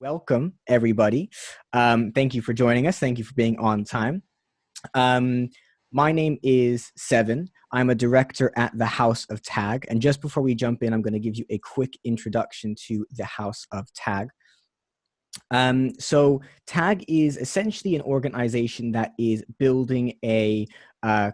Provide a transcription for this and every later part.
Welcome, everybody. Thank you for joining us. Thank you for being on time. Um, my name is Seven. I'm a director at the House of Tag. And just before we jump in, I'm going to give you a quick introduction to the House of Tag. So TAG is essentially an organization that is building a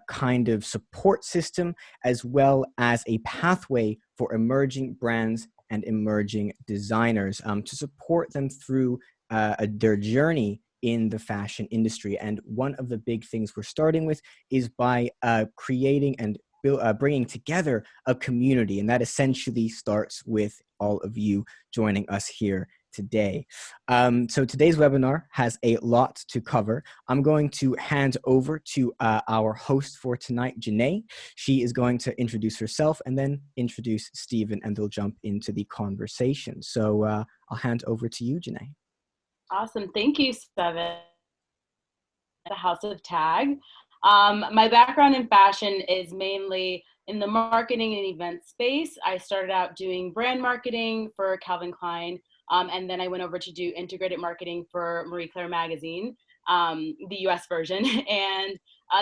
kind of support system as well as a pathway for emerging brands and emerging designers to support them through their journey in the fashion industry. And one of the big things we're starting with is by creating and bringing together a community. And that essentially starts with all of you joining us here today. So today's webinar has a lot to cover. I'm going to hand over to our host for tonight, Janae. She is going to introduce herself and then introduce Stephen, and they'll jump into the conversation. So I'll hand over to you, Janae. Awesome. Thank you, Seven. The House of Tag. My background in fashion is mainly in the marketing and event space. I started out doing brand marketing for Calvin Klein. And then I went over to do integrated marketing for Marie Claire magazine, the US version. And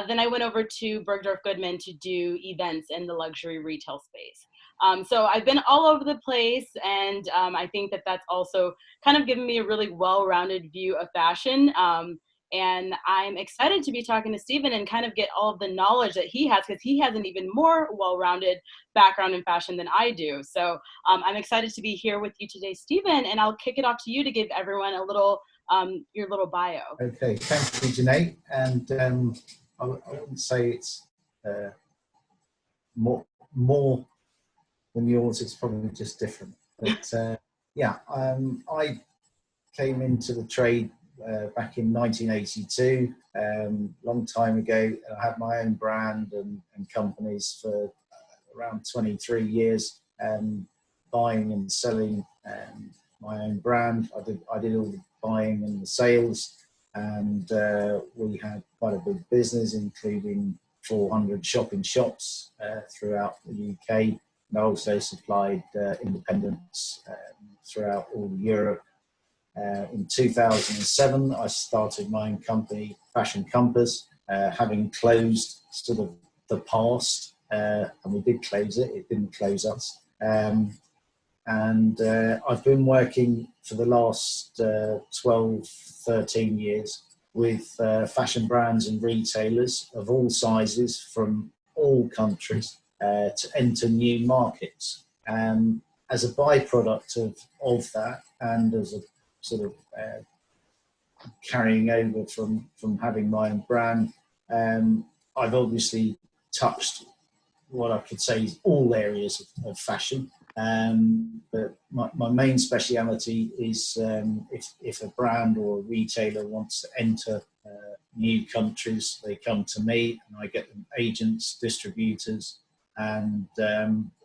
then I went over to Bergdorf Goodman to do events in the luxury retail space. So I've been all over the place, and I think that that's also kind of given me a really well-rounded view of fashion. And I'm excited to be talking to Stephen and kind of get all of the knowledge that he has, because he has an even more well-rounded background in fashion than I do. So I'm excited to be here with you today, Stephen, and I'll kick it off to you to give everyone a little, your little bio. Okay, thank you, Janae. And I wouldn't say it's more than yours, it's probably just different. But yeah, I came into the trade back in 1982, long time ago. I had my own brand and companies for around 23 years, buying and selling my own brand. I did all the buying and the sales, and we had quite a big business, including 400 shop-in-shops throughout the UK. And I also supplied independents throughout all Europe. In 2007, I started my own company, Fashion Compass, having closed sort of the past, and we did close it. It didn't close us. And I've been working for the last 12, 13 years with fashion brands and retailers of all sizes from all countries to enter new markets. As a byproduct of that, and as a sort of carrying over from having my own brand, I've obviously touched what I could say is all areas of fashion. But my main speciality is if a brand or a retailer wants to enter new countries, they come to me and I get them agents, distributors, and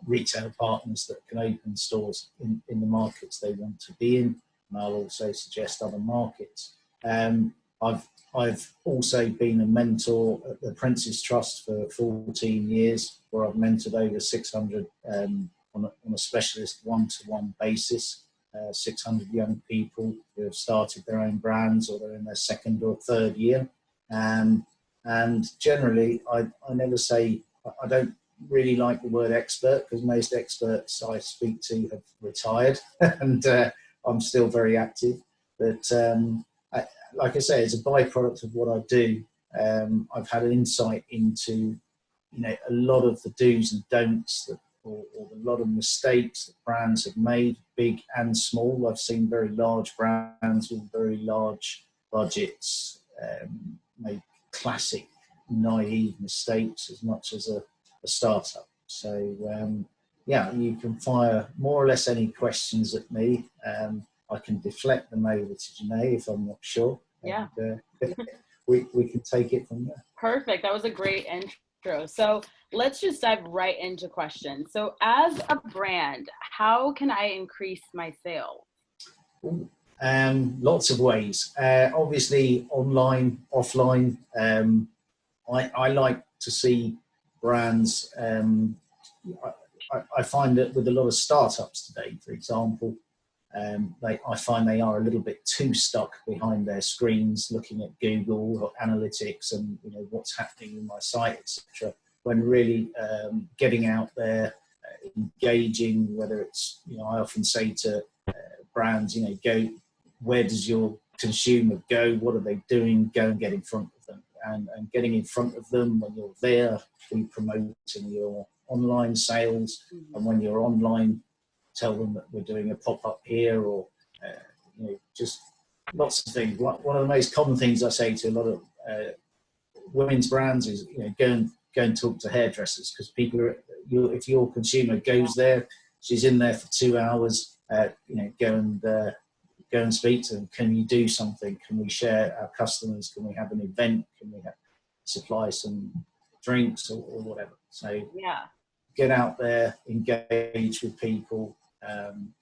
retail partners that can open stores in the markets they want to be in. And I'll also suggest other markets. I've also been a mentor at the Prince's Trust for 14 years, where I've mentored over 600 on a specialist one-to-one basis, 600 young people who have started their own brands or they're in their second or third year. And generally, I never say, I don't really like the word expert, because most experts I speak to have retired and I'm still very active. But like I say, as a byproduct of what I do, I've had an insight into, a lot of the do's and don'ts or a lot of mistakes that brands have made, big and small. I've seen very large brands with very large budgets make classic naive mistakes as much as a startup. So yeah, you can fire more or less any questions at me. I can deflect them over to Janae if I'm not sure. Yeah. And, we can take it from there. Perfect. That was a great intro. So let's just dive right into questions. So as a brand, how can I increase my sales? Lots of ways. Obviously, online, offline. I like to see brands. I find that with a lot of startups today, for example, I find they are a little bit too stuck behind their screens, looking at Google or analytics and what's happening in my site, etc. When really getting out there, engaging, whether it's I often say to brands, go, where does your consumer go? What are they doing? Go and get in front of them, and getting in front of them when you're there, be promoting your online sales, and when you're online, tell them that we're doing a pop-up here, or just lots of things. One of the most common things I say to a lot of women's brands is go and talk to hairdressers, because people if your consumer goes there, she's in there for 2 hours, go and speak to them. Can you do something? Can we share our customers? Can we have an event? Can we supply some drinks or whatever? So get out there, engage with people on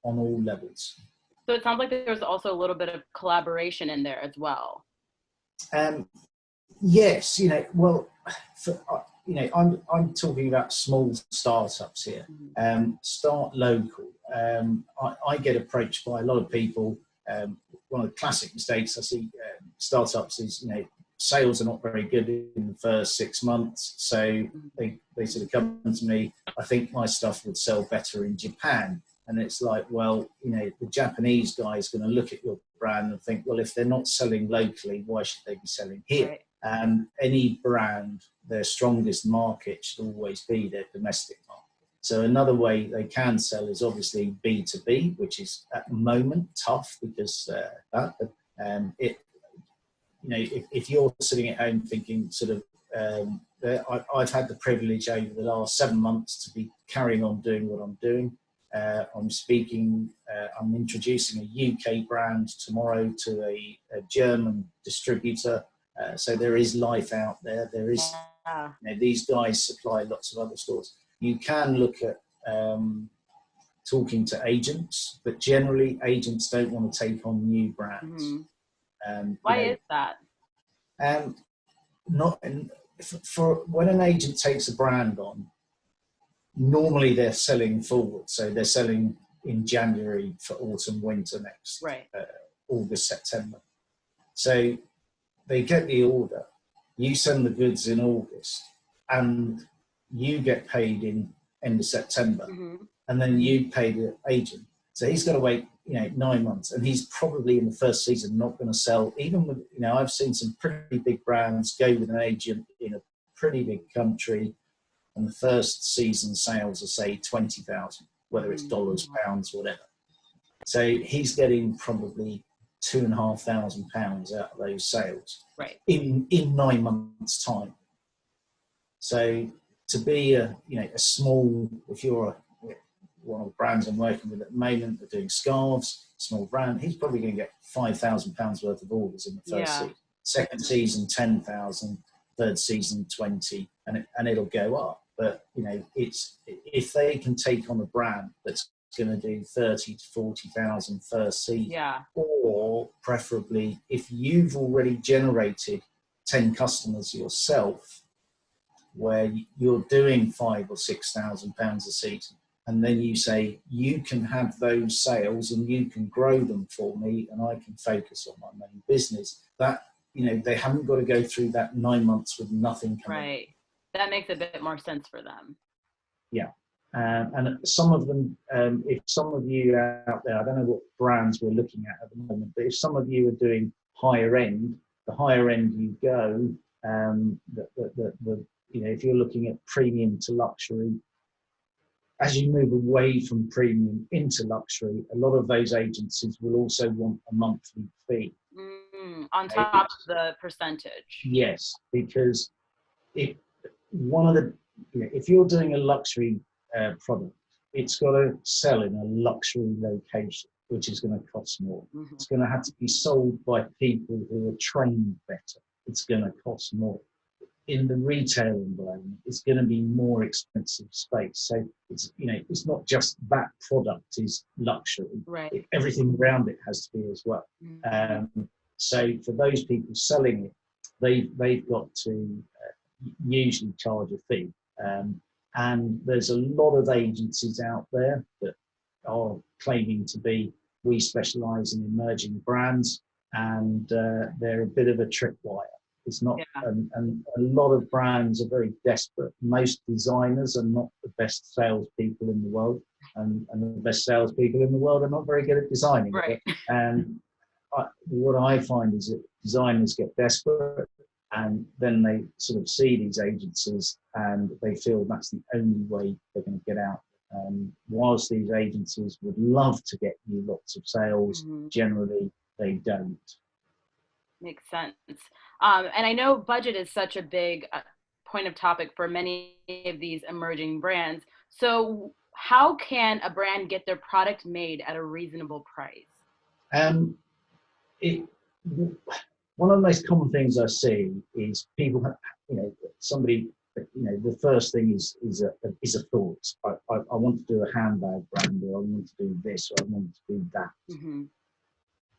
all levels. So it sounds like there's also a little bit of collaboration in there as well. Yes, I'm talking about small startups here. Start local. I get approached by a lot of people. One of the classic mistakes I see startups is, sales are not very good in the first 6 months. So they sort of come to me, I think my stuff would sell better in Japan. And it's like, well, the Japanese guy is going to look at your brand and think, well, if they're not selling locally, why should they be selling here? Right. Any brand, their strongest market should always be their domestic market. So another way they can sell is obviously B2B, which is at the moment tough, because if you're sitting at home thinking I've had the privilege over the last 7 months to be carrying on doing what I'm doing. I'm introducing a UK brand tomorrow to a German distributor. So there is life out there. There is, these guys supply lots of other stores. You can look at talking to agents, but generally agents don't want to take on new brands. Why is that? For when an agent takes a brand on, normally they're selling forward. So they're selling in January for autumn, winter next, August, September. So they get the order, you send the goods in August, and you get paid in end of September, and then you pay the agent. So he's got to wait, 9 months, and he's probably in the first season not going to sell. Even with, I've seen some pretty big brands go with an agent in a pretty big country, and the first season sales are say 20,000, whether it's dollars, pounds, whatever. So he's getting probably £2,500 out of those sales in 9 months' time. So to be a small, if you're one of the brands I'm working with at the moment, they're doing scarves, small brand, he's probably going to get £5,000 worth of orders in the first season. Second season, 10,000, third season, 20, and it'll go up. But it's, if they can take on a brand that's going to do 30 to 40,000 first season, or preferably if you've already generated 10 customers yourself, where you're doing £5,000 or £6,000 a season, and then you say you can have those sales and you can grow them for me, and I can focus on my main business. That they haven't got to go through that 9 months with nothing coming. Right. That makes a bit more sense for them. Yeah. And some of them, if some of you out there, I don't know what brands we're looking at the moment, but if some of you are doing higher end, the higher end you go, if you're looking at premium to luxury, as you move away from premium into luxury, a lot of those agencies will also want a monthly fee. On top of the percentage. Yes, because if you're doing a luxury product, it's got to sell in a luxury location, which is going to cost more. It's going to have to be sold by people who are trained better. It's going to cost more. In the retail environment, it's going to be more expensive space. So it's not just that product is luxury. Right. Everything around it has to be as well. So for those people selling it, they've got to usually charge a fee. And there's a lot of agencies out there that are claiming to be, we specialize in emerging brands, and they're a bit of a tripwire. It's not, Yeah. and a lot of brands are very desperate. Most designers are not the best salespeople in the world, and the best salespeople in the world are not very good at designing. Right. And what I find is that designers get desperate, and then they sort of see these agencies and they feel that's the only way they're going to get out. Whilst these agencies would love to get you lots of sales, generally they don't. Makes sense. And I know budget is such a big point of topic for many of these emerging brands. So how can a brand get their product made at a reasonable price? One of the most common things I see is people, somebody, the first thing is a thought. I want to do a handbag brand, or I want to do this, or I want to do that.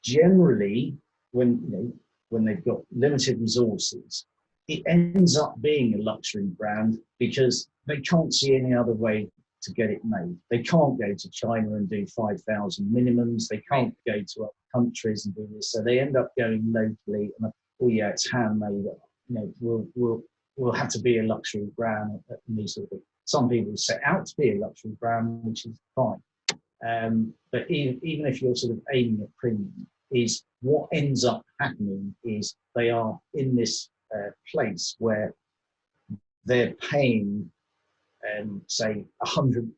Generally, when they've got limited resources, it ends up being a luxury brand because they can't see any other way to get it made. They can't go to China and do 5,000 minimums. They can't go to other countries and do this. So they end up going locally. And oh yeah, it's handmade. We'll have to be a luxury brand. And these sort of things. Some people set out to be a luxury brand, which is fine. But even if you're sort of aiming at premium, is what ends up happening is they are in this place where they're paying, say, £100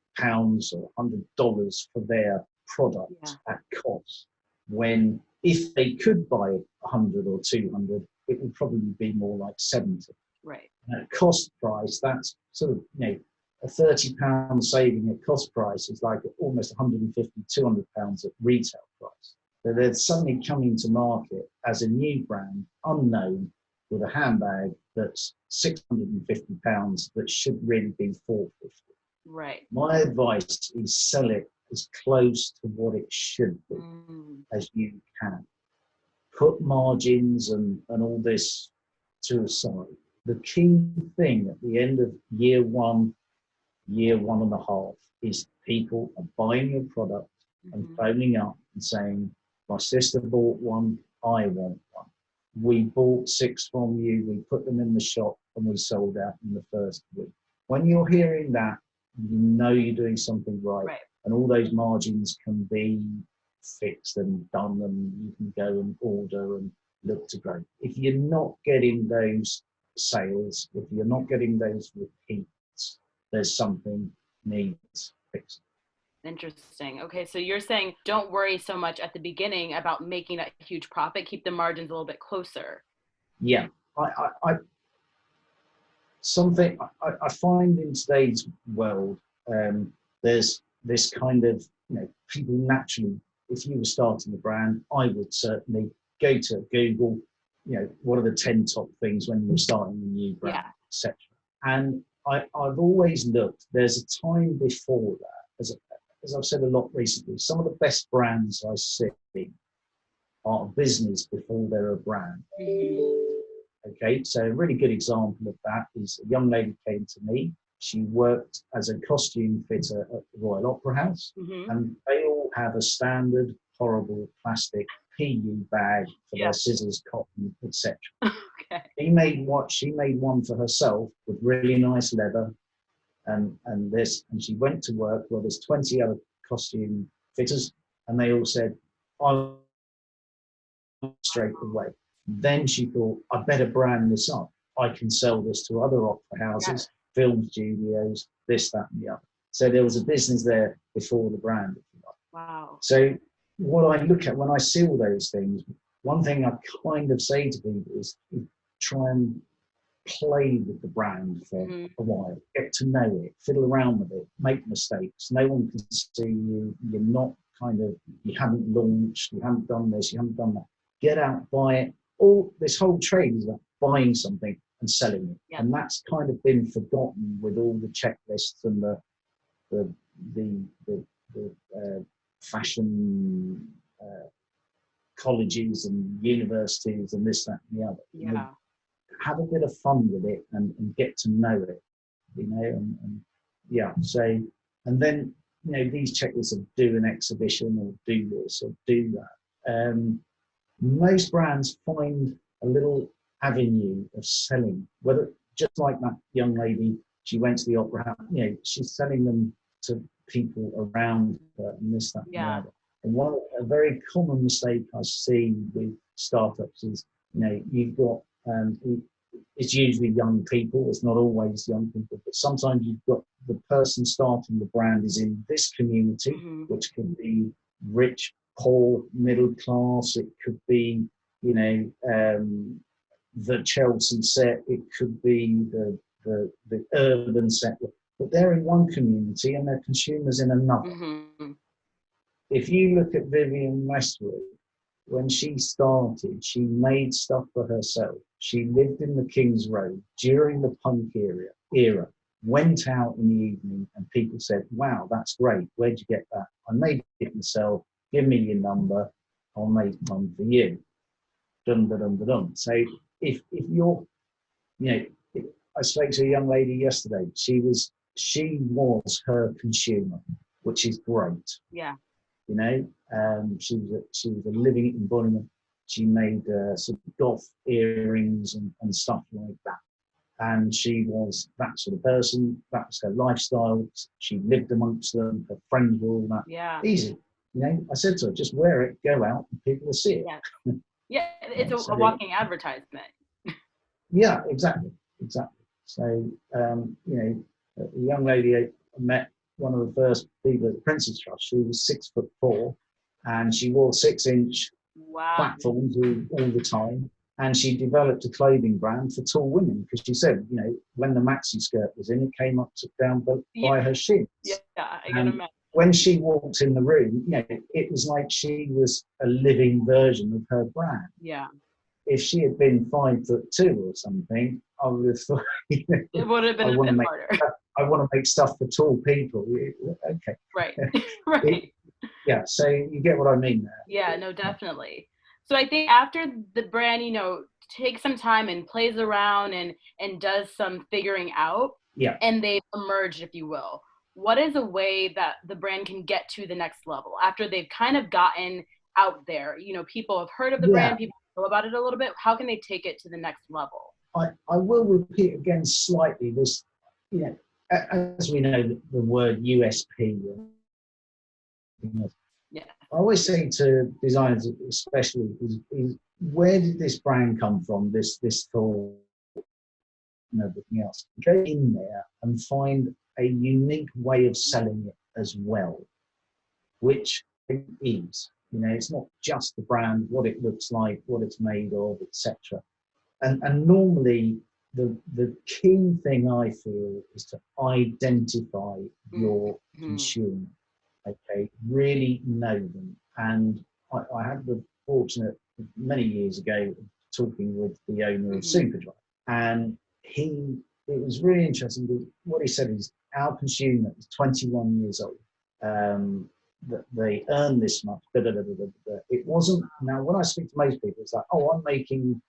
or $100 for their product at cost, when if they could buy 100 or 200, it would probably be more like 70. Right. And at cost price, that's sort of, a £30 saving at cost price is like almost 150, £200 at retail price. So they're suddenly coming to market as a new brand, unknown, with a handbag that's £650 that should really be £450. Right. My advice is sell it as close to what it should be as you can. Put margins and all this to a side. The key thing at the end of year one and a half, is people are buying your product and phoning up and saying, my sister bought one, I want one. We bought 6 from you, we put them in the shop, and we sold out in the first week. When you're hearing that, you know you're doing something right. And all those margins can be fixed and done, and you can go and order and look to grow. If you're not getting those sales, if you're not getting those repeats, there's something needs fixing. Interesting. Okay, so you're saying don't worry so much at the beginning about making that huge profit. Keep the margins a little bit closer. Yeah, I find in today's world, there's this kind of, people naturally, if you were starting a brand, I would certainly go to Google, what are the 10 top things when you're starting a new brand, etc. And I've always looked, there's a time before that, as I've said a lot recently, some of the best brands I see are a business before they're a brand. Okay, so a really good example of that is a young lady came to me. She worked as a costume fitter at the Royal Opera House, and they all have a standard, horrible plastic PU bag for their scissors, cotton, etc. Okay. She made one for herself with really nice leather, and she went to work. Well, there's 20 other costume fitters, and they all said, "I'm straight away." Then she thought, "I better brand this up. I can sell this to other opera houses, film studios, this, that, and the other." So there was a business there before the brand, if you like. Wow. So what I look at when I see all those things, one thing I kind of say to people is try and play with the brand for a while, get to know it, fiddle around with it, make mistakes. No one can see you. You're not you haven't launched, you haven't done this, you haven't done that. Get out, buy it. This whole trade is about buying something and selling it. Yeah. And that's kind of been forgotten with all the checklists and the fashion colleges and universities and this, that, and the other. Yeah. Have a bit of fun with it and get to know it, and so, and then these checklists of do an exhibition or do this or do that. Most brands find a little avenue of selling, whether just like that young lady, she went to the opera house, she's selling them to people around her and this, that, and the other. And a very common mistake I see with startups is, you've got, it's usually young people, it's not always young people, but sometimes you've got the person starting the brand is in this community, which can be rich, poor, middle class, it could be, the Chelsea set, it could be the urban set, but they're in one community and their consumers in another. If you look at Vivienne Westwood, when she started, she made stuff for herself. She lived in the King's Road during the punk era, went out in the evening and people said, wow, that's great. Where'd you get that? I made it myself. Give me your number. I'll make one for you. Dun, dun, dun, dun, dun. So if you're, I spoke to a young lady yesterday. She was her consumer, which is great. Yeah. She was a living embodiment. She made some golf earrings and stuff like that. And she was that sort of person. That was her lifestyle. She lived amongst them. Her friends were all that. Yeah. Easy. I said to her, just wear it, go out, and people will see it. Yeah. Yeah, it's a walking advertisement. Yeah, exactly. So, a young lady I met, one of the first people at the Prince's Trust, she was 6'4", and she wore 6-inch platforms all the time. And she developed a clothing brand for tall women because she said, when the maxi skirt was in, it came up down by her shins. Yeah, I can imagine. When she walked in the room, it was like she was a living version of her brand. Yeah. If she had been 5'2" or something, I would have thought, it would have been a bit harder. I want to make stuff for tall people. Okay. Right. Right. Yeah. So you get what I mean there. Yeah. No, definitely. So I think after the brand, takes some time and plays around and does some figuring out, and they've emerged, if you will, what is a way that the brand can get to the next level after they've kind of gotten out there? People have heard of the brand, people know about it a little bit. How can they take it to the next level? I will repeat again slightly this, as we know, the word USP. Yeah. I always say to designers, especially, is where did this brand come from? This thought and everything else. Go in there and find a unique way of selling it as well, which it is. It's not just the brand, what it looks like, what it's made of, etc. And normally the key thing I feel is to identify your consumer. Okay, really know them. And I had the fortunate many years ago talking with the owner of Superdry, and it was really interesting because what he said is our consumer is 21 years old. That they earn this much. It wasn't. Now, when I speak to most people, it's like, oh, I'm making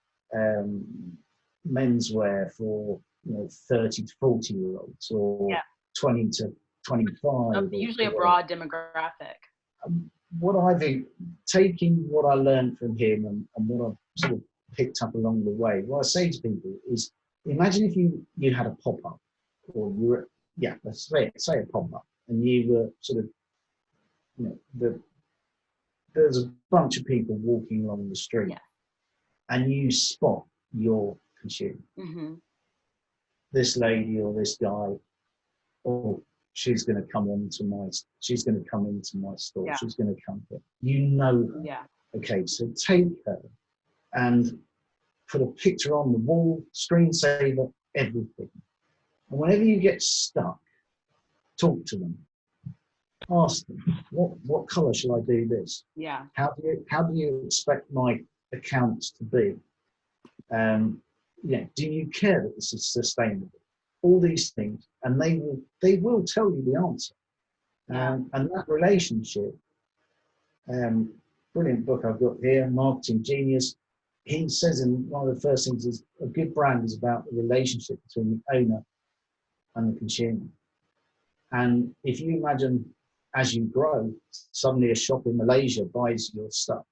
menswear for 30 to 40-year-olds or 20 to 25. Usually a broad demographic. What I think, taking what I learned from him and what I've sort of picked up along the way, what I say to people is, imagine if you had a pop-up, or you were, let's say a pop-up, and you were sort of, there's a bunch of people walking along the street, and you spot your consumer. This lady or this guy, oh, she's going to come into my store. Yeah. She's going to come here. You know her. Yeah. Okay, so take her and put a picture on the wall, screensaver, everything. And whenever you get stuck, talk to them. Ask them, what colour shall I do this? Yeah. How do you expect my accounts to be? Do you care that this is sustainable? All these things, and they will tell you the answer. And that relationship, brilliant book I've got here, Marketing Genius. He says in one of the first things is a good brand is about the relationship between the owner and the consumer. And if you imagine as you grow, suddenly a shop in Malaysia buys your stuff.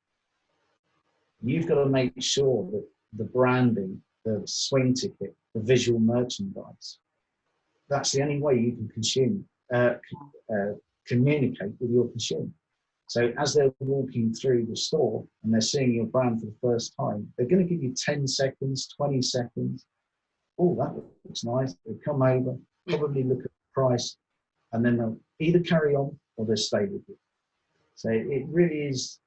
You've got to make sure that the branding, the swing ticket, the visual merchandise, that's the only way you can communicate with your consumer. So as they're walking through the store and they're seeing your brand for the first time, they're going to give you 10 seconds, 20 seconds. Oh, that looks nice. They'll come over, probably look at the price, and then they'll either carry on or they'll stay with you. So it really is,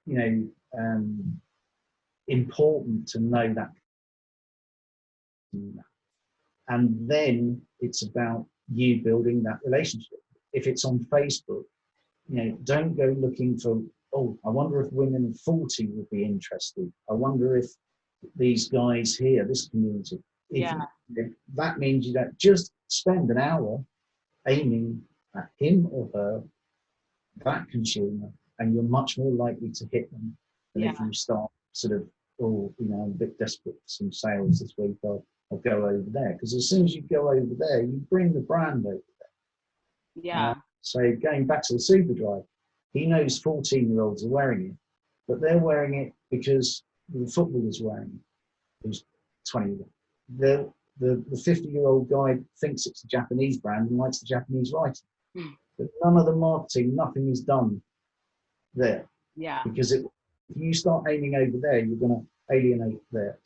important to know that. And then it's about you building that relationship. If it's on Facebook, don't go looking for, oh, I wonder if women of 40 would be interested. I wonder if these guys here, this community. If that means you don't just spend an hour aiming at him or her, that consumer, and you're much more likely to hit them than if you start sort of, oh, I'm a bit desperate for some sales this week, I'll go over there. Because as soon as you go over there, you bring the brand over there. Yeah. So going back to the Superdry, he knows 14-year-olds are wearing it, but they're wearing it because the footballer's wearing it, who's 20. The 50-year-old guy thinks it's a Japanese brand and likes the Japanese writing. But none of the marketing, nothing is done there. Yeah. Because if you start aiming over there, you're going to alienate there.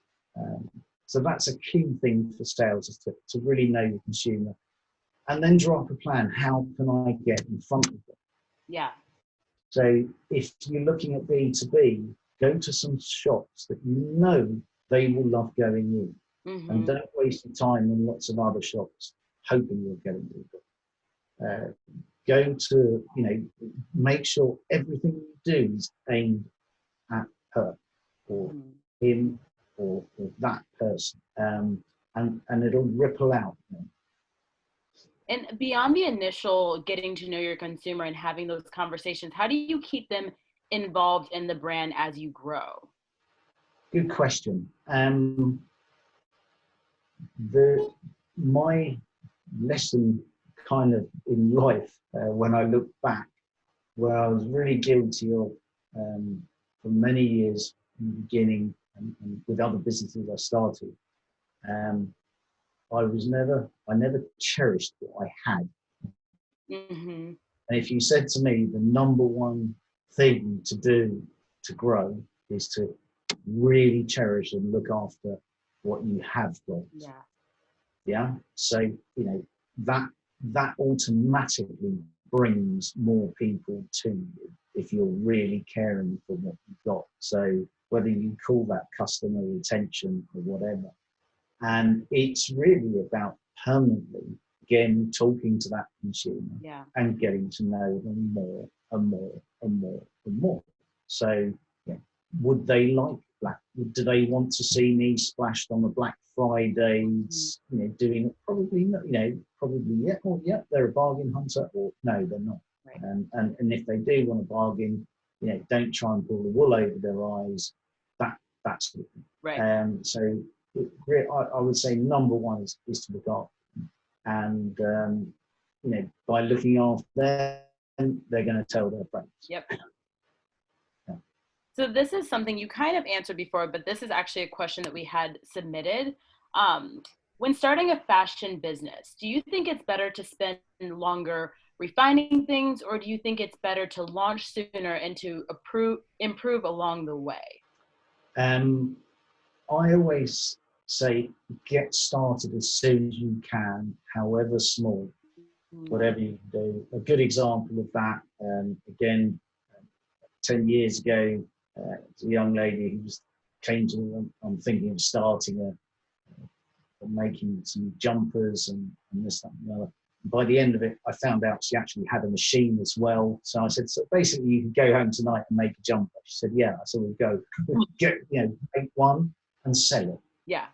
So that's a key thing for sales, is to really know your consumer. And then draw up a plan. How can I get in front of them? Yeah. So if you're looking at B2B, go to some shops that you know they will love going in. And don't waste your time in lots of other shops hoping you're getting people. Go to, make sure everything you do is aimed at her or him or that person. And it'll ripple out. And beyond the initial getting to know your consumer and having those conversations, how do you keep them involved in the brand as you grow? Good question. My lesson kind of in life, when I look back, where I was really guilty of for many years in the beginning and with other businesses I started, I never cherished what I had. And if you said to me the number one thing to do to grow is to really cherish and look after what you have got. Yeah. So, that automatically brings more people to you if you're really caring for what you've got. So whether you call that customer retention or whatever. And it's really about permanently, again, talking to that consumer and getting to know them more and more and more and more. So, would they like black? Do they want to see me splashed on a Black Fridays? Doing it? Probably not. Probably they're a bargain hunter, or no, they're not. Right. And if they do want to bargain, don't try and pull the wool over their eyes. That's it. Right. So I would say number one is to look after them, and by looking after them, they're going to tell their friends. Yep. So this is something you kind of answered before, but this is actually a question that we had submitted. When starting a fashion business, do you think it's better to spend longer refining things, or do you think it's better to launch sooner and to improve along the way? I always say get started as soon as you can, however small, whatever you can do. A good example of that, again, 10 years ago, a young lady who came to me, I'm thinking of starting making some jumpers and this, that, and the other. By the end of it, I found out she actually had a machine as well. So I said, so basically you can go home tonight and make a jumper. She said, yeah. So we'll go, make one and sell it. Yeah.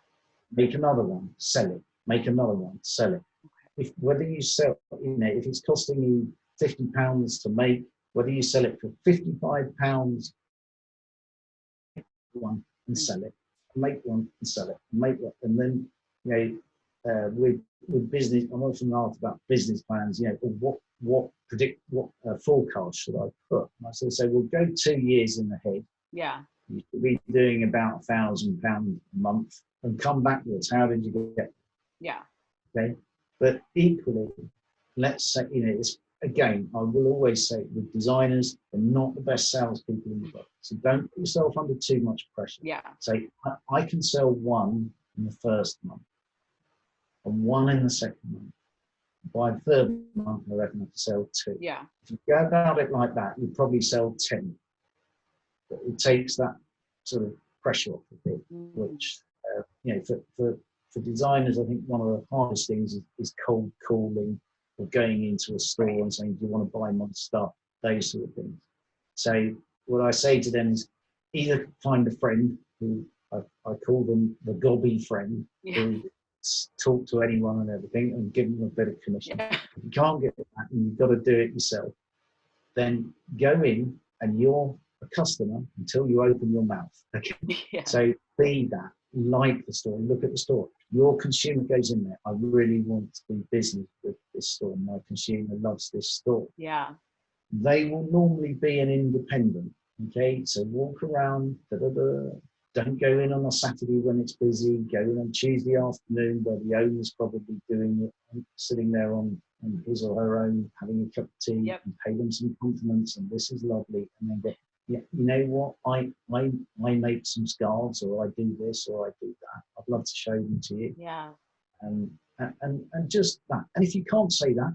Make another one, sell it. Make another one, sell it. Whether you sell, if it's costing you £50 to make, whether you sell it for £55, one and sell it, make one and sell it, make one, and then with business, I'm often asked about business plans. what forecast should I put? And I sort of say, well, go 2 years in the head. Yeah. You should be doing about £1,000 a month, and come backwards. How did you get? Yeah. Okay, but equally, let's say, it's, again, I will always say with designers, they're not the best salespeople in the world. So don't put yourself under too much pressure. Yeah. Say, I can sell one in the first month and one in the second month. By the third month, I reckon I can sell 2. Yeah. If you go about it like that, you probably sell 10. But it takes that sort of pressure off a bit, which, for designers, I think one of the hardest things is cold calling, or going into a store and saying, do you want to buy my stuff? Those sort of things. So what I say to them is either find a friend who I call them the gobby friend, who talk to anyone and everything, and give them a bit of commission. Yeah. If you can't get that and you've got to do it yourself, then go in and you're a customer until you open your mouth. Okay. Yeah. So be that, like the store, look at the store. Your consumer goes in there, I really want to do business with this store. My consumer loves this store. Yeah. They will normally be an independent. Okay, so walk around, don't go in on a Saturday when it's busy, go in on Tuesday afternoon where the owner's probably doing it, sitting there on his or her own, having a cup of tea, and pay them some compliments, and this is lovely, and then go, yeah, you know what, I make some scarves, or I do this, or I do that. I'd love to show them to you. Yeah. And just that. And if you can't say that,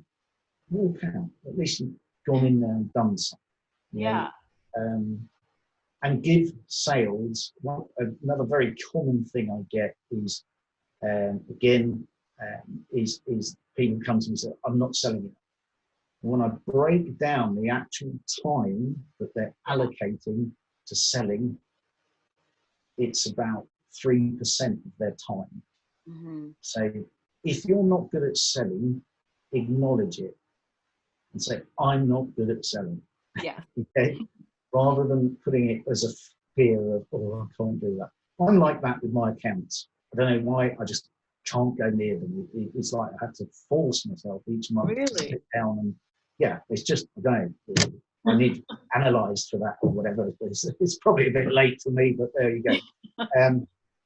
walk out. At least you've gone in there and done something. Yeah. And give sales. Well, another very common thing I get is, is people come to me and say, I'm not selling it. When I break down the actual time that they're allocating to selling, it's about 3% of their time. Mm-hmm. So if you're not good at selling, acknowledge it and say, I'm not good at selling. Yeah. Okay? Rather than putting it as a fear of, oh, I can't do that. I'm like that with my accounts. I don't know why, I just can't go near them. It's like I have to force myself each month to sit down and, it's just, I don't know. I need analysed for that or whatever. It's probably a bit late for me, but there you go.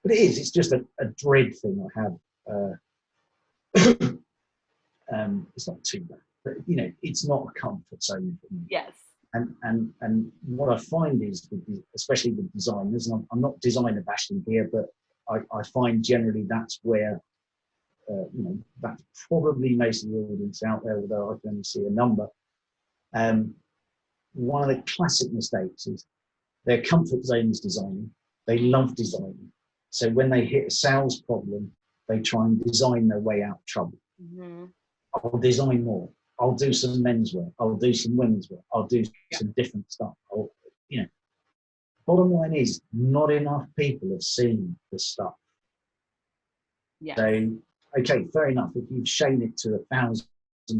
But it's just a dread thing I have. It's not too bad, but it's not a comfort zone for me. Yes. And what I find is, especially with designers, and I'm not designer bashing here, but I find generally that's where, that's probably most of the audience out there, although I can only see a number. One of the classic mistakes is their comfort zone is designing. They love designing. So when they hit a sales problem, they try and design their way out of trouble. Mm-hmm. I'll design more. I'll do some menswear. I'll do some women's wear. I'll do some different stuff. Bottom line is, not enough people have seen the stuff. Yeah. So, okay, fair enough. If you've shown it to 1,000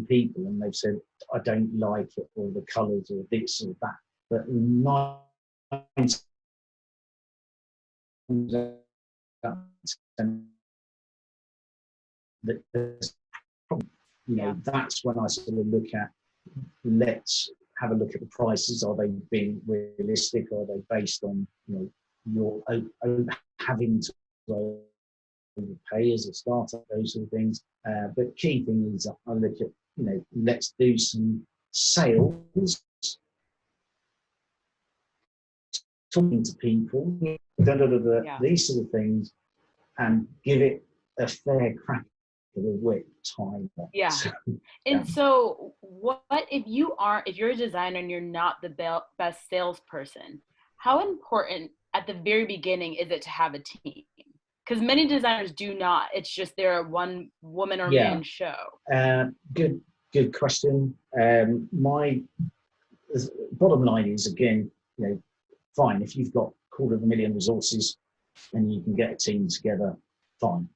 people and they've said, I don't like it, or the colours, or this or that, but 9 that's when I sort of look at, let's have a look at the prices. Are they being realistic? Are they based on your having to pay as a startup, those sort of things? But key thing is I look at, let's do some sales, talking to people, these sort of things, and give it a fair crack of the whip time. Yeah. And so what if you're a designer and you're not the best salesperson, how important at the very beginning is it to have a team? Because many designers do not. It's just they're a one woman or man show. Good question. My bottom line is, again, fine, if you've got $250,000 resources and you can get a team together, fine.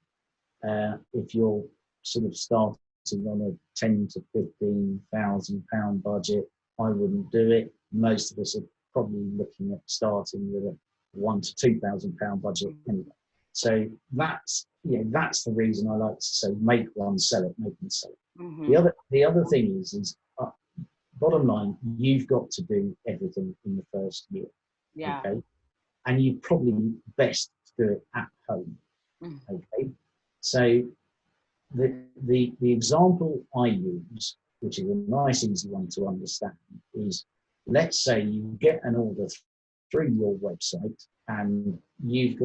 If you're sort of starting on a £10,000 to £15,000 budget, I wouldn't do it. Most of us are probably looking at starting with a £1,000 to £2,000 budget anyway. So that's the reason I like to say, make one, sell it, make one, sell it. Mm-hmm. The other thing is bottom line, you've got to do everything in the first year. Yeah. Okay. And you probably best to do it at home. Okay. So the example I use, which is a nice, easy one to understand, is let's say you get an order through your website and you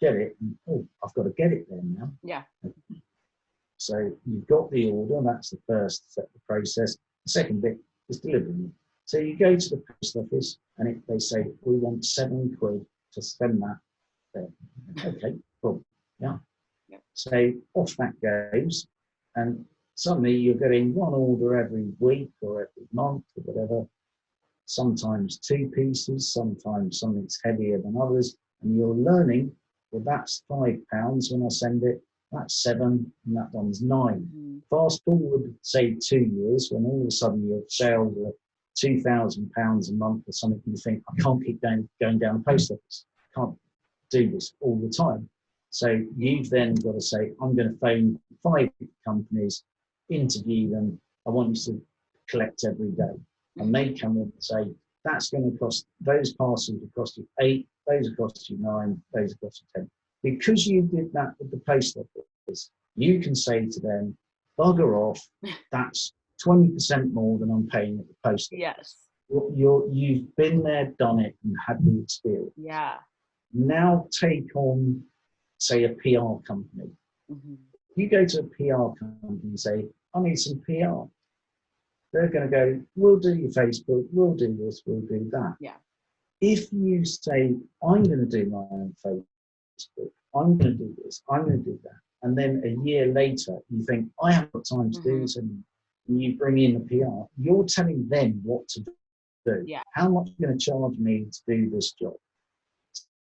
get it, and, oh, I've got to get it there now. Yeah. So you've got the order, that's the first step of the process. The second bit is delivering it. So you go to the post office and they say, we want £7 to spend that there. Okay, cool. Yeah. So off that goes, and suddenly you're getting one order every week or every month or whatever, sometimes 2 pieces, sometimes something's heavier than others, and you're learning, well, that's £5 when I send it, that's 7, and that one's 9. Fast forward, say 2 years, when all of a sudden your sales are £2,000 a month or something, and you think, I can't keep going down the post office. I can't do this all the time. So you've then got to say, I'm going to phone 5 companies, interview them. I want you to collect every day. And they come in and say, that's going to cost, those parcels will cost you 8, those will cost you 9, those will cost you 10. Because you did that with the post office, you can say to them, bugger off, that's 20% more than I'm paying at the post office. Yes. You've been there, done it, and had the experience. Yeah. Now take on, say, a PR company. You go to a PR company and say, I need some PR. They're going to go, we'll do your Facebook, we'll do this, we'll do that. Yeah. If you say, I'm going to do my own Facebook, I'm going to do this, I'm going to do that, and then a year later you think, I haven't got time to do this, and you bring in the PR, you're telling them what to do. Yeah. How much are you going to charge me to do this job?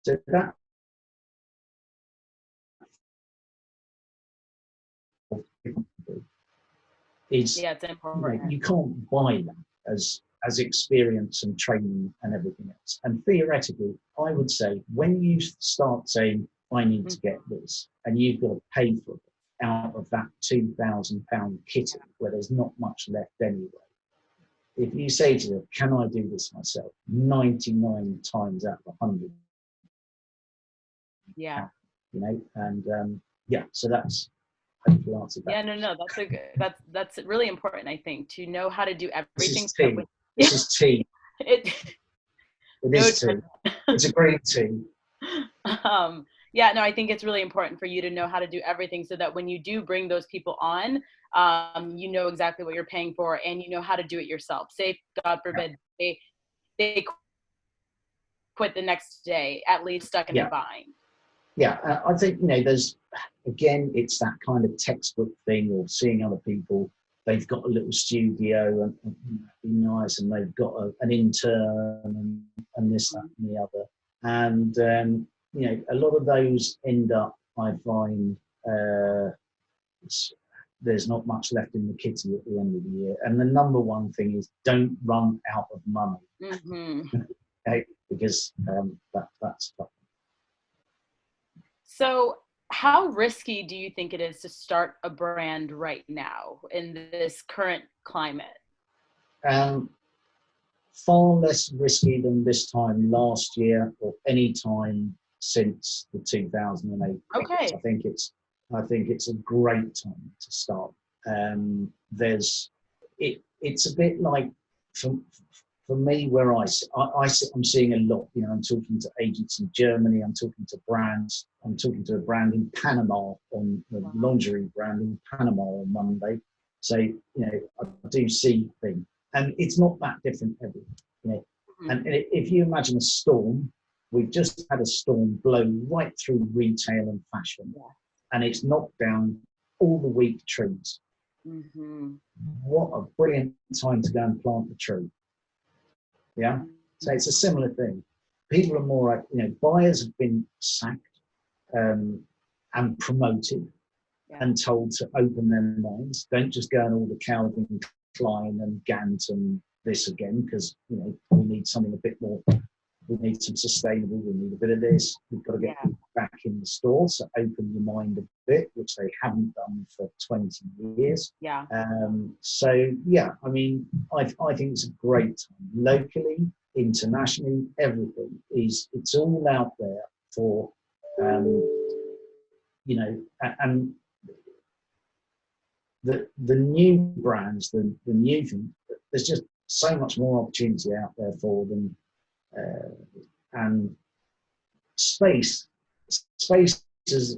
So that is, it's important. you can't buy that as experience and training and everything else. And theoretically, I would say when you start saying, I need to get this, and you've got to pay for it out of that £2,000 kit where there's not much left anyway. If you say to them, can I do this myself? 99 times out of 100. Yeah. And so that's hopefully answered that. Yeah, no, that's really important, I think, to know how to do everything. This is tea. It is tea. It's a green tea. Yeah, no, I think it's really important for you to know how to do everything so that when you do bring those people on, you know exactly what you're paying for and you know how to do it yourself. Say, God forbid, they quit the next day, at least stuck in a bind. Yeah, I think, there's, again, it's that kind of textbook thing of seeing other people. They've got a little studio and be nice, and they've got an intern and this, that, and the other. And, a lot of those end up, I find, there's not much left in the kitty at the end of the year. And the number one thing is don't run out of money. Okay? Because that's tough. So how risky do you think it is to start a brand right now in this current climate? Far less risky than this time last year or any time since the 2008. Okay. I think it's a great time to start. It's a bit like for me, where I sit, I'm seeing a lot. I'm talking to agents in Germany. I'm talking to brands. I'm talking to a brand in Panama on the lingerie brand in Panama on Monday. So I do see things, and it's not that different everywhere. And if you imagine a storm, we've just had a storm blow right through retail and fashion, and it's knocked down all the weak trees. What a brilliant time to go and plant the tree. Yeah. So it's a similar thing. People are more like, buyers have been sacked and promoted and told to open their minds. Don't just go and order Calvin Klein and Gant and this again, because, we need something a bit more, we need some sustainable, we need a bit of this. We've got to get back in the store, so open your mind a bit, which they haven't done for 20 years. Yeah. So yeah, I mean, I think it's a great time. Locally, internationally, everything it's all out there for, you know, and the new brands, the new thing, there's just so much more opportunity out there for them, and space has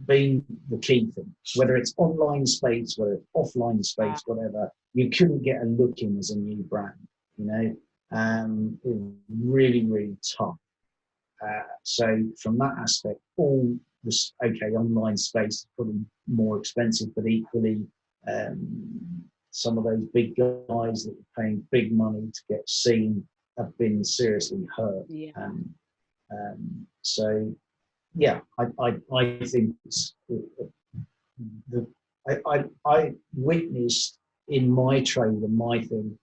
been the key thing. Whether it's online space, whether it's offline space, whatever, you couldn't get a look in as a new brand. You know, it was really, really tough. So from that aspect, all this online space is probably more expensive, but equally, some of those big guys that are paying big money to get seen have been seriously hurt. Yeah. So yeah, I think it's, I witnessed in my trade and my thing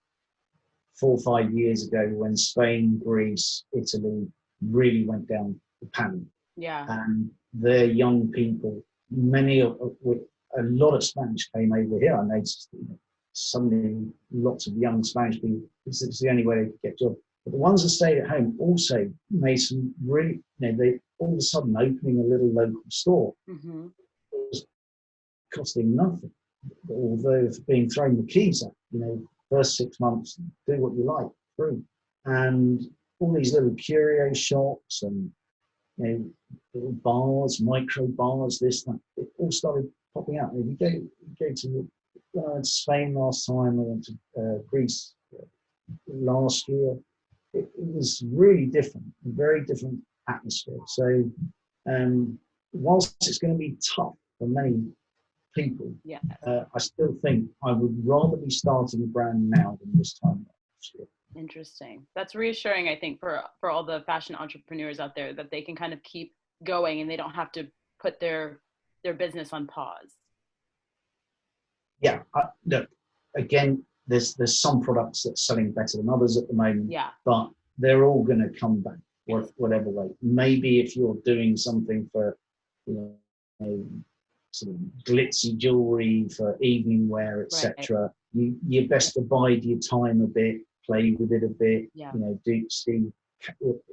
4 or 5 years ago when Spain, Greece, Italy really went down the pan. Yeah. And their young people, a lot of Spanish came over here. I noticed, you know, suddenly lots of young Spanish people, it's the only way they could get jobs. But the ones that stayed at home also made some really, you know, they all of a sudden opening a little local store was costing nothing, although being thrown the keys at, you know, first 6 months, do what you like, free. And all these little curio shops and, you know, little bars, micro bars, this, that, it all started popping out. And if you go to when I went to Spain last time, I went to Greece last year, it was really different, a very different atmosphere. So whilst it's going to be tough for many people, I still think I would rather be starting a brand now than this time last year. Interesting. That's reassuring, I think, for all the fashion entrepreneurs out there, that they can kind of keep going and they don't have to put their business on pause. Yeah, look, again, there's some products that are selling better than others at the moment, but they're all going to come back, whatever way. Maybe if you're doing something for, you know, sort of glitzy jewelry for evening wear, etc., you're best to bide your time a bit, play with it a bit, you know, see,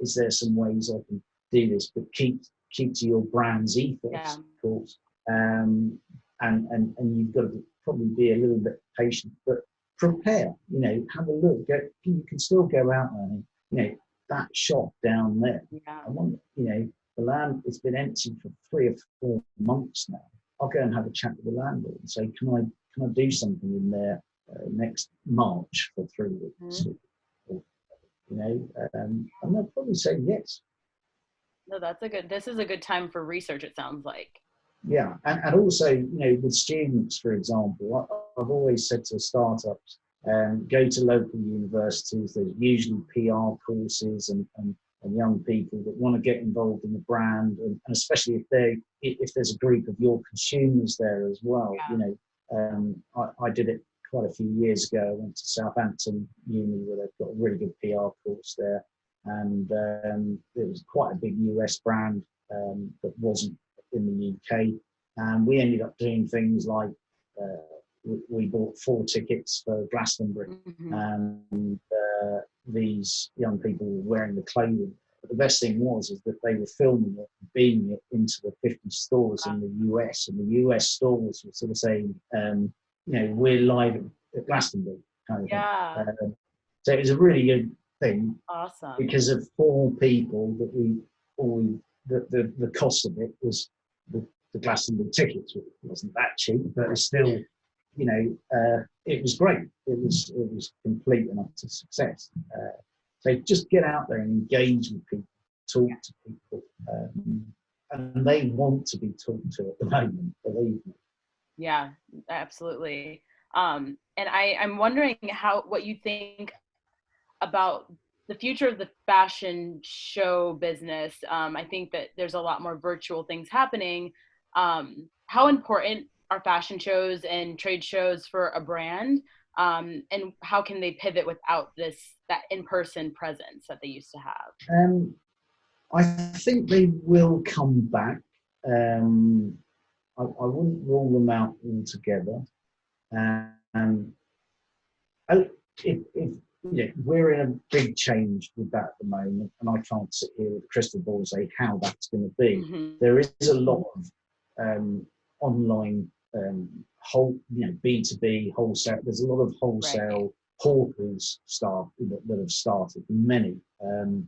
is there some ways I can do this, but keep to your brand's ethos, of course. And you've got to probably be a little bit patient, but prepare, you know, have a look. You can still go out there and, you know, that shop down there. I want, you know, the land, it's been empty for 3 or 4 months now. I'll go and have a chat with the landlord and say, can I do something in there next March for 3 weeks? Or, you know, and they'll probably say yes. No, this is a good time for research, it sounds like. Yeah, and also, you know, with students, for example, I've always said to startups, go to local universities. There's usually PR courses and young people that want to get involved in the brand, and especially if there's a group of your consumers there as well. You know, I did it quite a few years ago. I went to Southampton Uni, where they've got a really good PR course there, and it was quite a big US brand that wasn't in the UK, and we ended up doing things like we bought 4 tickets for Glastonbury, and these young people were wearing the clothing. But the best thing was is that they were filming it and beaming it into the 50 stores in the US, and the US stores were sort of saying, you know, we're live at Glastonbury kind of thing. So it was a really good thing. Awesome. Because of 4 people that the cost of it was the Glastonbury tickets. It wasn't that cheap, but it's still, you know, it was great. It was complete and utter success. So just get out there and engage with people, talk to people, and they want to be talked to at the moment, believe me. Yeah, absolutely. And I'm wondering what you think about the future of the fashion show business. I think that there's a lot more virtual things happening. How important are fashion shows and trade shows for a brand? And how can they pivot without that in-person presence that they used to have? I think they will come back. I wouldn't rule them out altogether. And if we're in a big change with that at the moment, and I can't sit here with a crystal ball and say how that's going to be. Mm-hmm. There is a lot of online B2B wholesale. There's a lot of wholesale portals that have started, many, and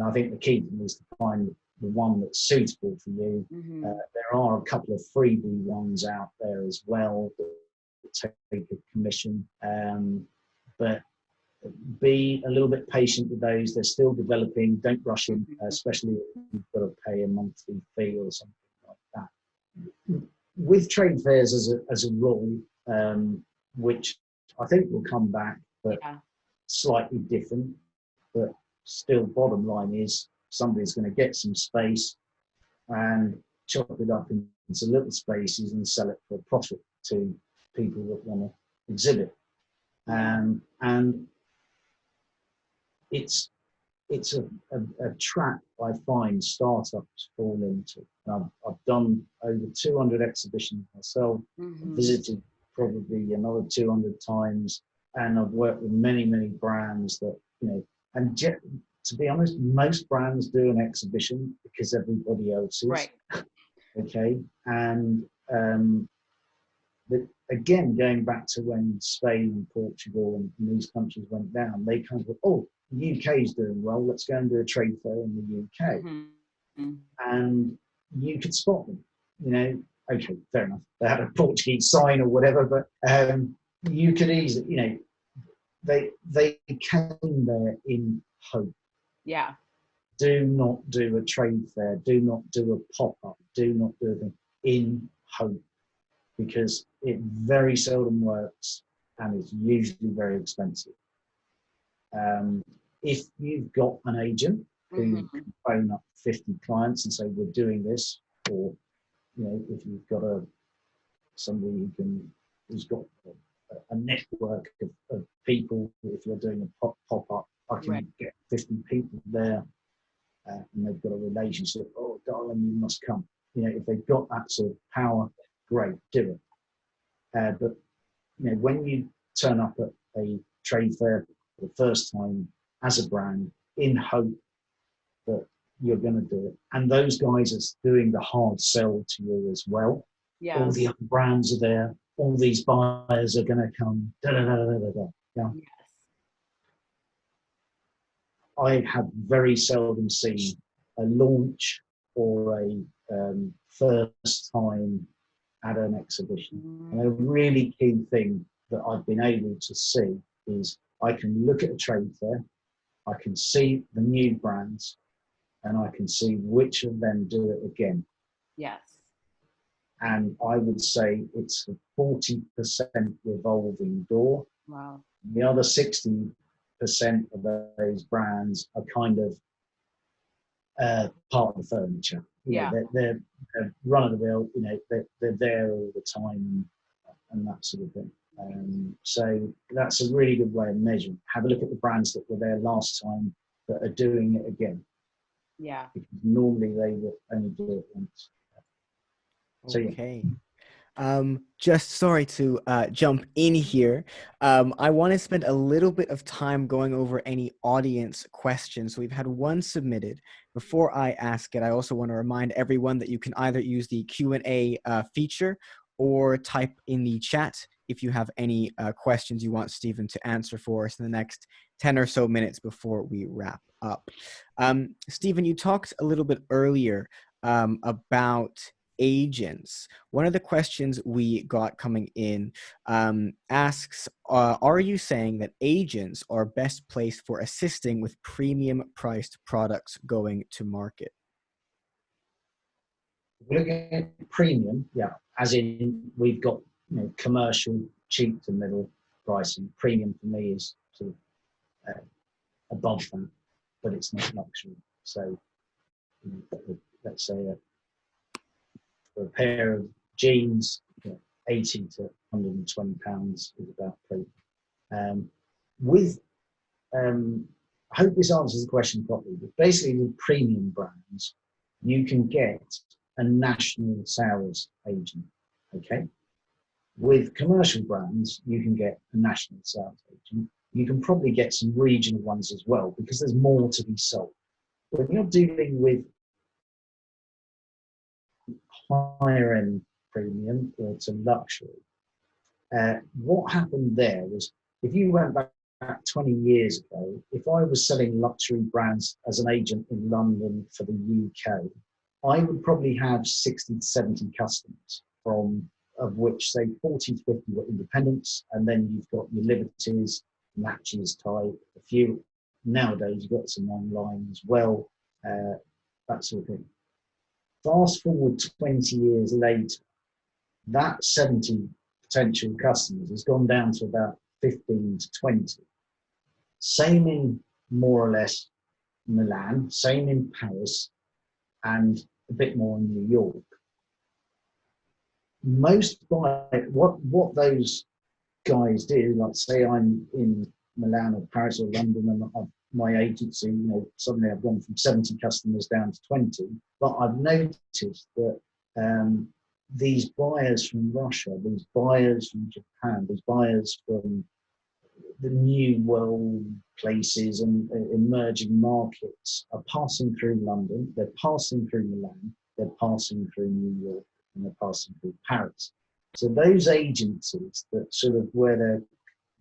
I think the key thing is to find the one that's suitable for you. Mm-hmm. There are a couple of freebie ones out there as well that take a commission, but be a little bit patient with those. They're still developing. Don't rush in, especially if you've got to pay a monthly fee or something like that. With trade fairs as a rule, which I think will come back, but slightly different, but still bottom line is somebody's going to get some space and chop it up into little spaces and sell it for a profit to people that want to exhibit. And it's a trap I find startups fall into. I've done over 200 exhibitions myself, visited probably another 200 times, and I've worked with many brands that, and to be honest, most brands do an exhibition because everybody else is. Right. Okay. And again, going back to when Spain and Portugal and these countries went down, they kind of go, the UK is doing well, let's go and do a trade fair in the UK. And you could spot them, okay, fair enough. They had a Portuguese sign or whatever, but you could easily, they came there in hope. Yeah. Do not do a trade fair, do not do a pop-up, do not do a thing in hope, because it very seldom works and it's usually very expensive. If you've got an agent who can phone up 50 clients and say, we're doing this, or, if you've got somebody who's got a network of people, if you're doing a pop-up, I can get 50 people there and they've got a relationship. Oh, darling, you must come. If they've got that sort of power, great, do it. But when you turn up at a trade fair for the first time as a brand in hope that you're going to do it, and those guys are doing the hard sell to you as well. Yes. All the other brands are there. All these buyers are going to come. Yeah. Yes. I have very seldom seen a launch or a first time at an exhibition. And a really key thing that I've been able to see is I can look at a trade fair, I can see the new brands, and I can see which of them do it again. Yes. And I would say it's a 40% revolving door. Wow. The other 60% of those brands are kind of part of the furniture. They're run of the mill. They're there all the time and that sort of thing. So that's a really good way of measuring. Have a look at the brands that were there last time that are doing it again. Yeah. Because normally they will only do it once. So, okay. Just sorry to jump in here. I want to spend a little bit of time going over any audience questions. So we've had one submitted. Before I ask it, I also want to remind everyone that you can either use the Q&A feature or type in the chat if you have any questions you want Stephen to answer for us in the next 10 or so minutes before we wrap up. Stephen, you talked a little bit earlier about agents. One of the questions we got coming in asks, are you saying that agents are best placed for assisting with premium priced products going to market? We're looking at premium, as in we've got commercial, cheap to middle pricing. Premium for me is sort of above that, but it's not luxury. So let's say for a pair of jeans, 80 to 120 pounds is about premium. I hope this answers the question properly, but basically with premium brands, you can get a national sales agent. Okay. With commercial brands, you can get a national sales agent. You can probably get some regional ones as well because there's more to be sold. When you're dealing with higher end premium or to luxury, what happened there was if you went back 20 years ago, if I was selling luxury brands as an agent in London for the UK, I would probably have 60 to 70 customers, from of which say 40 to 50 were independents, and then you've got your Liberties, Matches type, a few. Nowadays you've got some online as well, that sort of thing. Fast forward 20 years later, that 70 potential customers has gone down to about 15 to 20. Same in more or less Milan, same in Paris, and a bit more in New York. Most buy what those guys do, like say I'm in Milan or Paris or London and my agency, suddenly I've gone from 70 customers down to 20, but I've noticed that these buyers from Russia, these buyers from Japan, these buyers from the new world places and emerging markets are passing through London, they're passing through Milan, they're passing through New York, and they're passing through Paris. So those agencies that sort of where their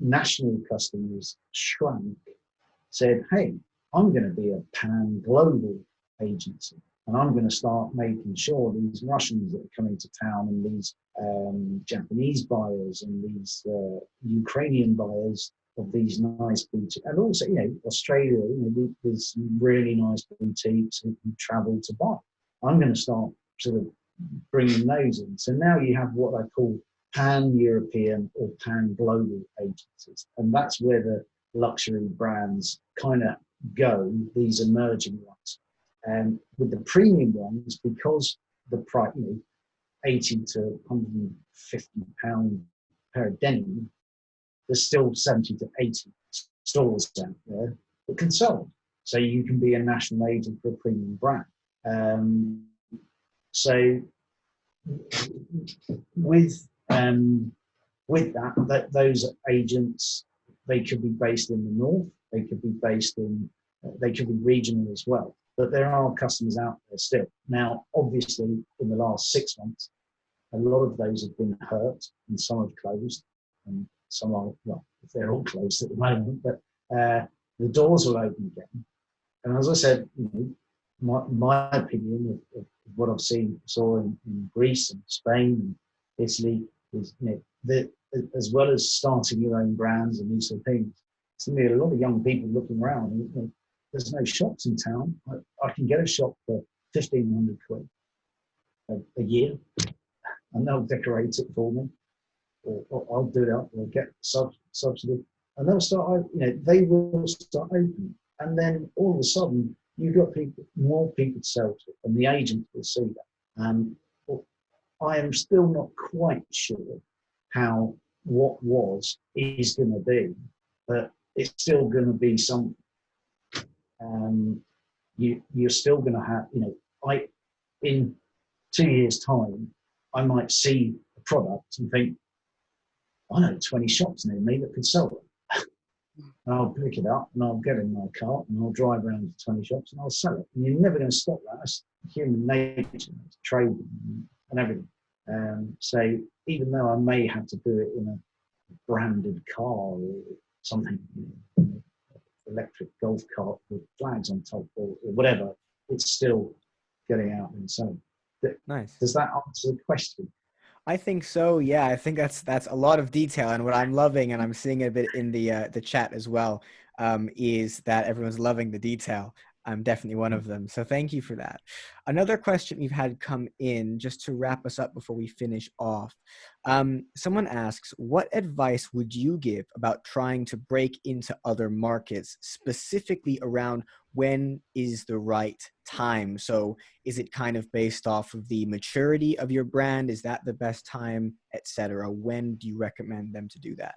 national customers shrank said, hey, I'm going to be a pan-global agency. And I'm going to start making sure these Russians that are coming to town and these Japanese buyers and these Ukrainian buyers of these nice boutiques, and also, Australia, there's really nice boutiques who travel to buy. I'm going to start sort of bringing those in. So now you have what I call pan-European or pan-global agencies. And that's where the luxury brands kind of go, these emerging ones. And with the premium ones, because the price, 80 to 150 pound pair of denim, there's still 70 to 80 stores out there that can sell. So you can be a national agent for a premium brand. So with that, those agents, they could be based in the north, they could be based in, they could be regional as well. But there are customers out there still. Now, obviously, in the last 6 months, a lot of those have been hurt and some have closed and some are, well, they're all closed at the moment, but the doors will open again. And as I said, my opinion of what I've saw in Greece and Spain and Italy is, that as well as starting your own brands and these sort of things, there's going to be a lot of young people looking around. And, there's no shops in town. I can get a shop for 1,500 quid a year, and they'll decorate it for me, or I'll do it up, or get subsidy, and they'll start. They will start opening, and then all of a sudden you've got more people to sell to, and the agents will see that. I am still not quite sure how what is going to be, but it's still going to be something. You're still going to have, in 2 years' time, I might see a product and think, I know 20 shops near me that could sell it. And I'll pick it up and I'll get in my cart and I'll drive around to 20 shops and I'll sell it. And you're never going to stop that. That's human nature, it's trade and everything. So even though I may have to do it in a branded car or something, electric golf cart with flags on top or whatever, it's still getting out and selling. Nice. Does that answer the question? I think so. Yeah, I think that's a lot of detail, and what I'm loving, and I'm seeing a bit in the chat as well, is that everyone's loving the detail. I'm definitely one of them. So thank you for that. Another question we've had come in, just to wrap us up before we finish off. Someone asks, what advice would you give about trying to break into other markets, specifically around when is the right time? So is it kind of based off of the maturity of your brand? Is that the best time, etc.? When do you recommend them to do that?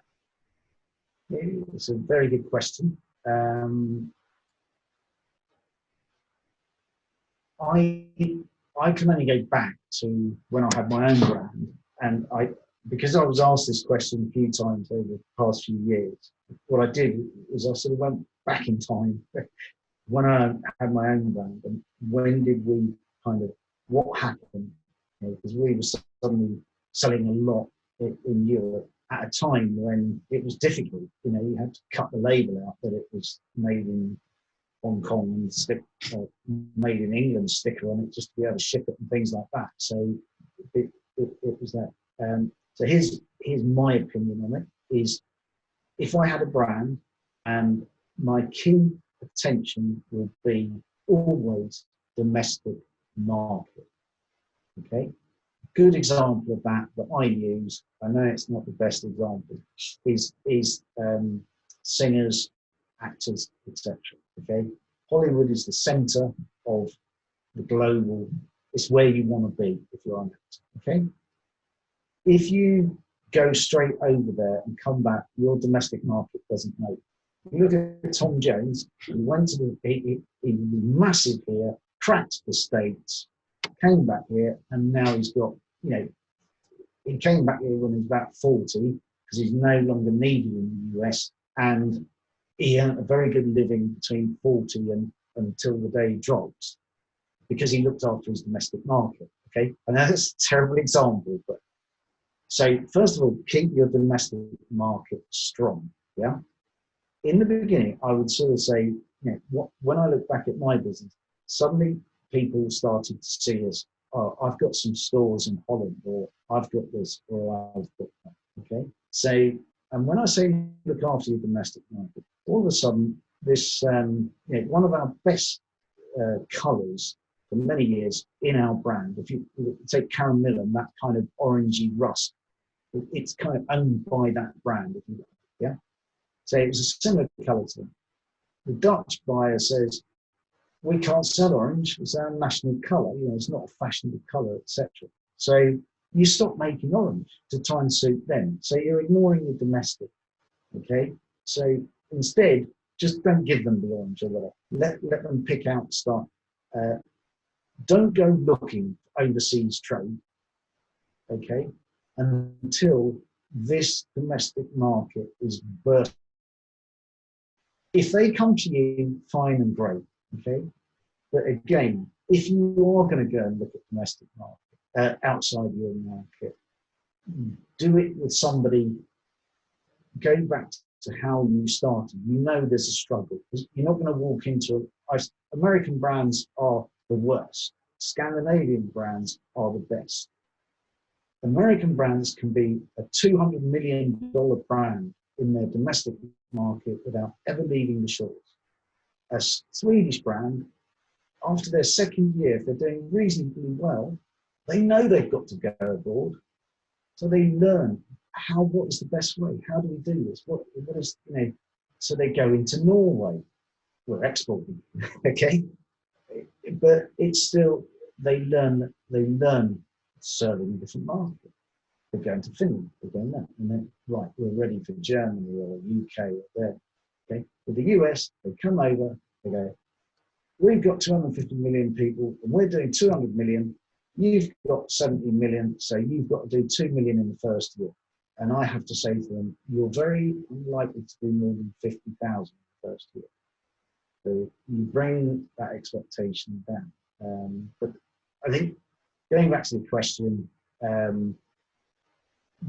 It's a very good question. I I can only go back to when I had my own brand, and because I was asked this question a few times over the past few years, what I did was I sort of went back in time when I had my own brand, and when did we what happened? Because we were suddenly selling a lot in Europe at a time when it was difficult. You had to cut the label out that it was made in Hong Kong and stick made in England sticker on it just to be able to ship it and things like that. So it was that. So here's my opinion on it: is if I had a brand, and my key attention would be always domestic market. Okay. Good example of that I use. I know it's not the best example. Is singers, actors, etc. Okay. Hollywood is the center of the global. It's where you want to be if you're an actor. Okay. If you go straight over there and come back, your domestic market doesn't know. You look at Tom Jones. He went to he was massive here, cracked the States, came back here, and now he's got, he came back here when he was about 40 because he's no longer needed in the US, and he earned a very good living between 40 and until the day he drops because he looked after his domestic market. Okay, and that's a terrible example, but so first of all, keep your domestic market strong. Yeah. In the beginning, I would sort of say, when I look back at my business, suddenly people started to see us, oh, I've got some stores in Holland, or I've got this, or I've got that. Okay. So, and when I say look after your domestic market, all of a sudden, this, one of our best colours for many years in our brand, if you take Karen Millen, that kind of orangey rust, it's kind of owned by that brand, if you like. Yeah. So it was a similar colour to them. The Dutch buyer says, we can't sell orange, it's our national colour, it's not a fashionable colour, etc. So you stop making orange to try and suit them. So you're ignoring your domestic. Okay. So instead, just don't give them the orange or whatever. Let them pick out stuff. Don't go looking for overseas trade. Okay. Until this domestic market is burst. If they come to you, fine and great, okay? But again, if you are going to go and look at domestic market, outside your market, do it with somebody, go back to how you started. There's a struggle. You're not going to walk into American brands are the worst. Scandinavian brands are the best. American brands can be a $200 million brand in their domestic market without ever leaving the shores. A Swedish brand, after their second year, if they're doing reasonably well, they know they've got to go abroad. So they learn what is the best way? How do we do this? What is, so they go into Norway. We're exporting, okay? But it's still, they learn serving a different market. They're going to Finland, they're going there, and then, right, we're ready for Germany or UK or there. Okay, with the US, they come over, they go, we've got 250 million people, and we're doing 200 million. You've got 70 million, so you've got to do 2 million in the first year. And I have to say to them, you're very unlikely to do more than 50,000 in the first year. So you bring that expectation down. But I think, going back to the question,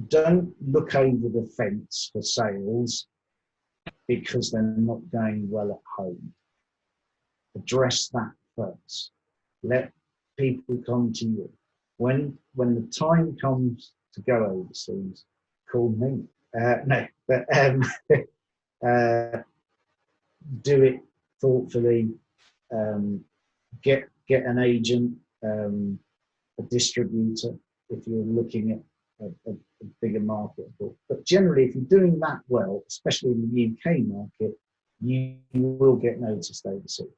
don't look over the fence for sales because they're not going well at home. Address that first. Let people come to you. When the time comes to go overseas, call me. No, but do it thoughtfully. Get an agent, a distributor if you're looking at a bigger market. But generally, if you're doing that well, especially in the UK market, you will get noticed overseas.